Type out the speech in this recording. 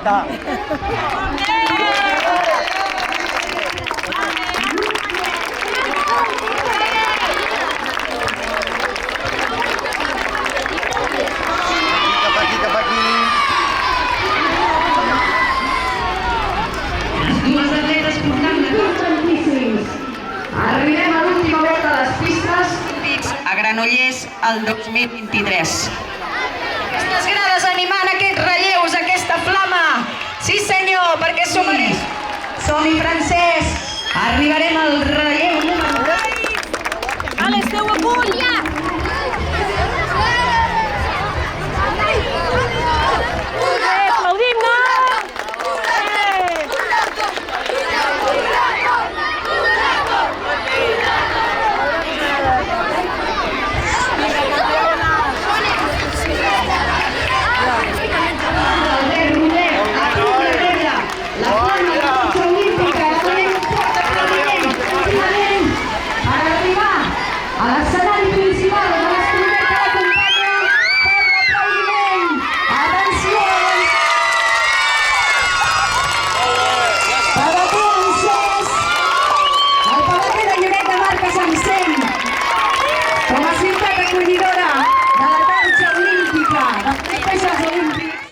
Marta. Cap aquí, cap aquí. Dues atletes portant de tots tantíssims. Arribem a l'última volta de les pistes a Granollers el 2023. Aquestes grades animant aquests relleus, aquesta flama. Sí senyor, perquè s'ho mereix. Som-hi, Francesc. Arribarem al relleu número 2. Vale, esteu a punt, ja!